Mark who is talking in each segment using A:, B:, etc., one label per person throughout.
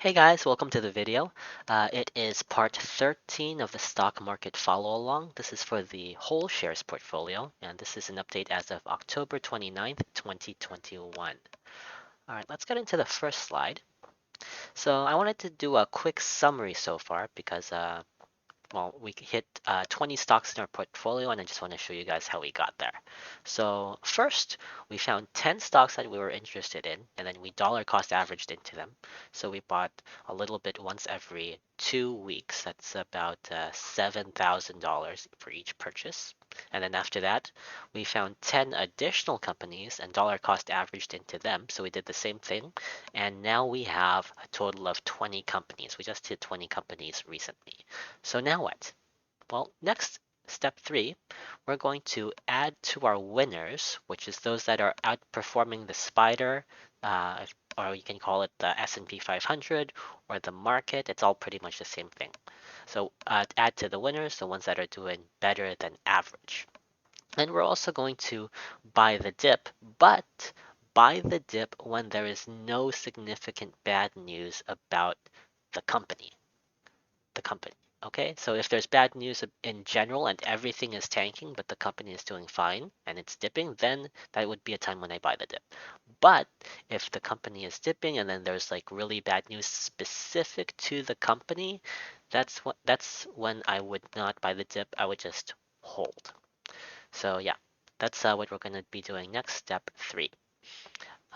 A: Hey guys, welcome to the video. It is part 13 of the stock market follow along. This is for the whole shares portfolio, and this is an update as of October 29th, 2021. All right, let's get into the first slide. So I wanted to do a quick summary so far because well, we hit 20 stocks in our portfolio, and I just want to show you guys how we got there. So first, we found 10 stocks that we were interested in, and then we dollar cost averaged into them. So we bought a little bit once every 2 weeks. That's about $7,000 for each purchase. And then after that, we found 10 additional companies and dollar cost averaged into them. So we did the same thing. And now we have a total of 20 companies. We just hit 20 companies recently. So now what? Well, next, step 3, we're going to add to our winners, which is those that are outperforming the spider, uh, or you can call it the S&P 500 or the market. It's all pretty much the same thing. So add to the winners, the ones that are doing better than average. And we're also going to buy the dip, but buy the dip when there is no significant bad news about the company the company. Okay, so if there's bad news in general and everything is tanking, but the company is doing fine and it's dipping, then that would be a time when I buy the dip. But if the company is dipping and then there's like really bad news specific to the company, that's when I would not buy the dip. I would just hold. So yeah, that's what we're gonna be doing next. Step 3.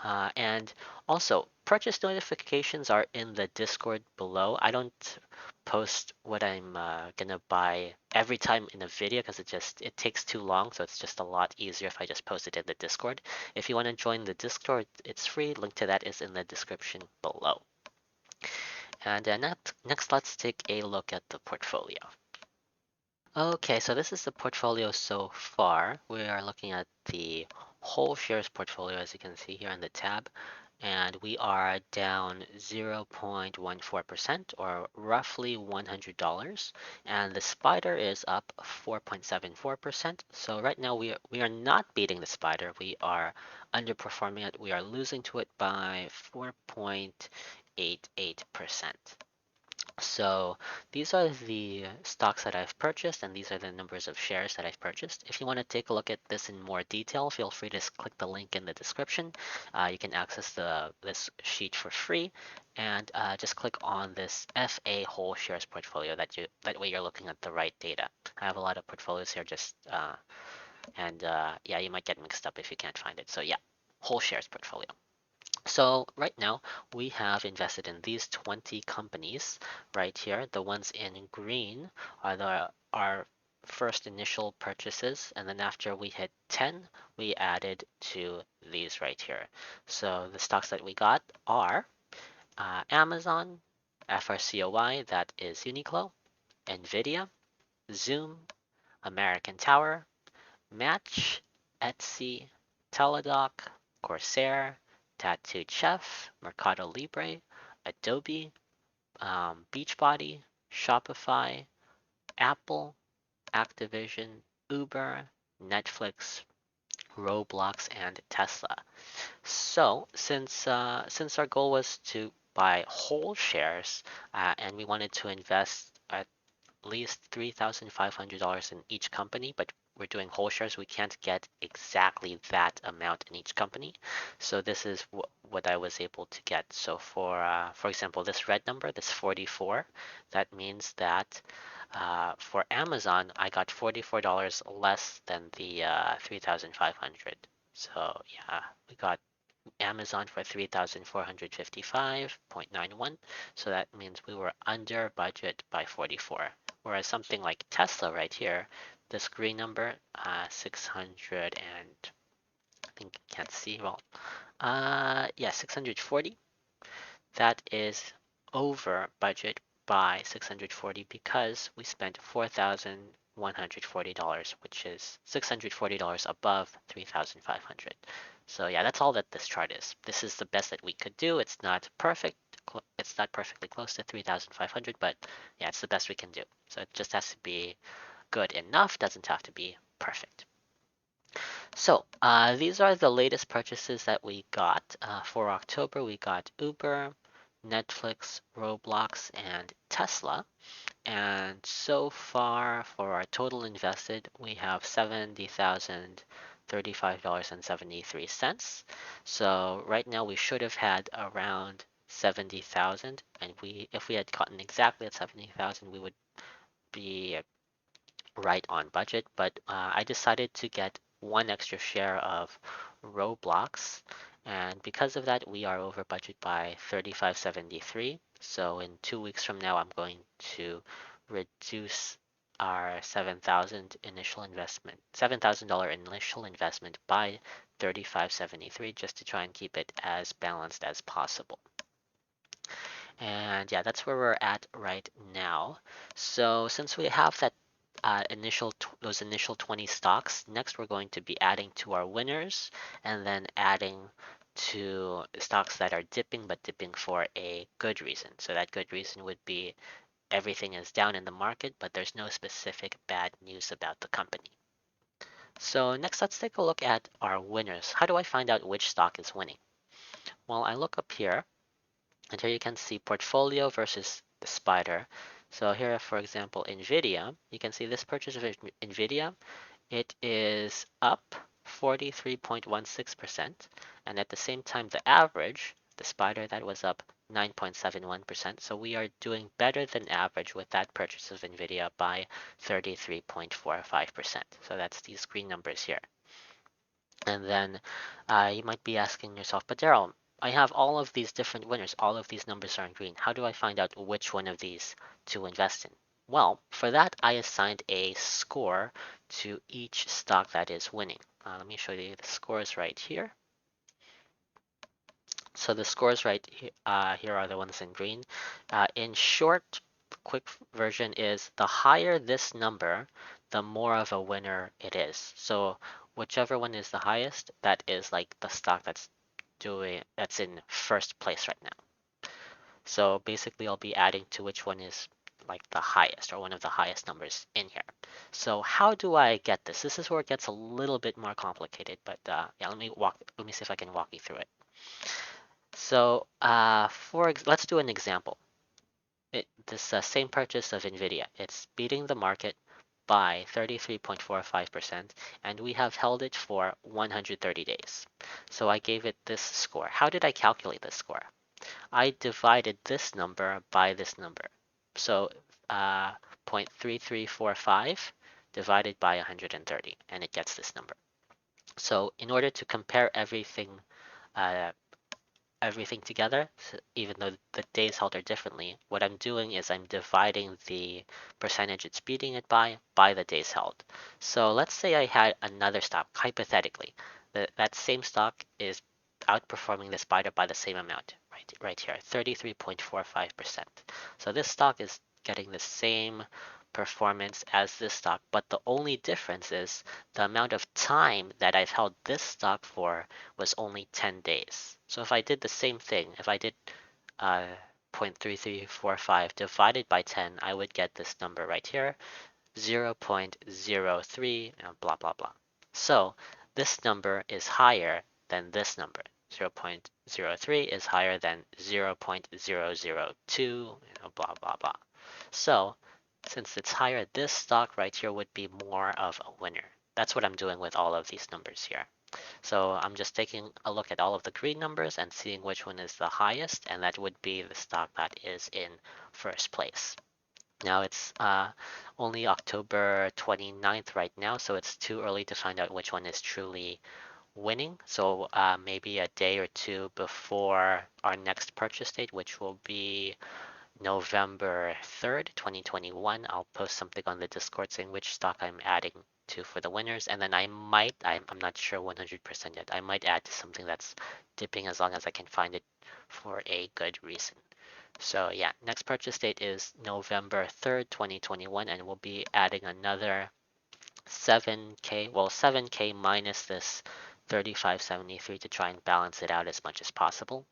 A: And also, purchase notifications are in the Discord below. I don't post what I'm gonna buy every time in a video because it takes too long. So it's just a lot easier if I just post it in the Discord. If you want to join the Discord, it's free. Link to that is in the description below. And next, let's take a look at the portfolio. Okay, so this is the portfolio so far. We are looking at the whole shares portfolio, as you can see here on the tab, and we are down 0.14% or roughly $100, and the spider is up 4.74%. So right now we are not beating the spider. We are underperforming it. We are losing to it by 4.88%. So these are the stocks that I've purchased, and these are the numbers of shares that I've purchased. If you want to take a look at this in more detail, feel free to click the link in the description. You can access this sheet for free, and just click on this FA whole shares portfolio. That way you're looking at the right data. I have a lot of portfolios here, yeah, you might get mixed up if you can't find it. So yeah, whole shares portfolio. So right now we have invested in these 20 companies right here. The ones in green are our first initial purchases, and then after we hit 10, we added to these right here. So the stocks that we got are Amazon, FRCOY, that is Uniqlo, Nvidia, Zoom, American Tower, Match, Etsy, Teladoc, Corsair, Tattooed Chef, Mercado Libre, Adobe, Beachbody, Shopify, Apple, Activision, Uber, Netflix, Roblox, and Tesla. So since our goal was to buy whole shares and we wanted to invest at least $3,500 in each company, but we're doing whole shares, we can't get exactly that amount in each company. So this is what I was able to get. So for example, this red number, this 44, that means that for Amazon, I got $44 less than the 3,500. So yeah, we got Amazon for 3,455.91. So that means we were under budget by 44. Whereas something like Tesla right here, this green number, 600 and I think you can't see well. Yeah, 640. That is over budget by 640 because we spent $4,140, which is $640 above 3,500. So yeah, that's all that this chart is. This is the best that we could do. It's not perfect. It's not perfectly close to 3,500, but yeah, it's the best we can do. So it just has to be good enough. Doesn't have to be perfect. So these are the latest purchases that we got. For October, we got Uber, Netflix, Roblox, and Tesla. And so far, for our total invested, we have $70,035.73. So right now we should have had around 70,000, and if we had gotten exactly at 70,000, we would be right on budget. But I decided to get one extra share of Roblox, and because of that, we are over budget by 35.73. So in 2 weeks from now, I'm going to reduce our $7,000 initial investment by 35.73 just to try and keep it as balanced as possible. And yeah, that's where we're at right now. So since we have that those initial 20 stocks, next we're going to be adding to our winners and then adding to stocks that are dipping but dipping for a good reason. So that good reason would be everything is down in the market, but there's no specific bad news about the company. So next, let's take a look at our winners. How do I find out which stock is winning? Well, I look up here, and here you can see portfolio versus the spider. So here, for example, NVIDIA, you can see this purchase of NVIDIA, it is up 43.16%. And at the same time, the average, the spider, that was up 9.71%. So we are doing better than average with that purchase of NVIDIA by 33.45%. So that's these green numbers here. And then you might be asking yourself, but Daryl, I have all of these different winners. All of these numbers are in green. How do I find out which one of these to invest in? Well, for that, I assigned a score to each stock that is winning. Let me show you the scores right here. So the scores right here are the ones in green. In short, quick version is the higher this number, the more of a winner it is. So whichever one is the highest, that is like the stock that's in first place right now. So basically I'll be adding to which one is like the highest or one of the highest numbers in here. So how do I get this? This is where it gets a little bit more complicated, but yeah, let me see if I can walk you through it. So let's do an example. This same purchase of NVIDIA, it's beating the market by 33.45%, and we have held it for 130 days. So I gave it this score. How did I calculate this score? I divided this number by this number. So 0.3345 divided by 130, and it gets this number. So in order to compare uh, everything together, even though the days held are differently, what I'm doing is I'm dividing the percentage it's beating it by the days held. So let's say I had another stock, hypothetically, that same stock is outperforming the spider by the same amount, right here, 33.45%. So this stock is getting the same performance as this stock, but the only difference is the amount of time that I've held this stock for was only 10 days. So if I did the same thing, if I did 0.3345 divided by 10, I would get this number right here, 0.03, blah, blah, blah. So this number is higher than this number. 0.03 is higher than 0.002, blah, blah, blah. So since it's higher, this stock right here would be more of a winner. That's what I'm doing with all of these numbers here. So I'm just taking a look at all of the green numbers and seeing which one is the highest, and that would be the stock that is in first place. Now it's only October 29th right now, so it's too early to find out which one is truly winning. So maybe a day or two before our next purchase date, which will be November 3rd, 2021, I'll post something on the Discord saying which stock I'm adding to for the winners. And then I'm not sure 100% yet, I might add to something that's dipping as long as I can find it for a good reason. So yeah, next purchase date is November 3rd, 2021, and we'll be adding another 7K, well, 7K minus this 35.73 to try and balance it out as much as possible.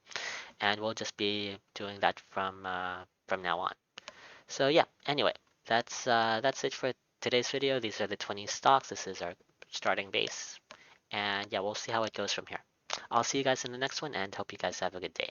A: And we'll just be doing that from now on. So yeah, anyway, that's it for today's video. These are the 20 stocks. This is our starting base. And yeah, we'll see how it goes from here. I'll see you guys in the next one and hope you guys have a good day.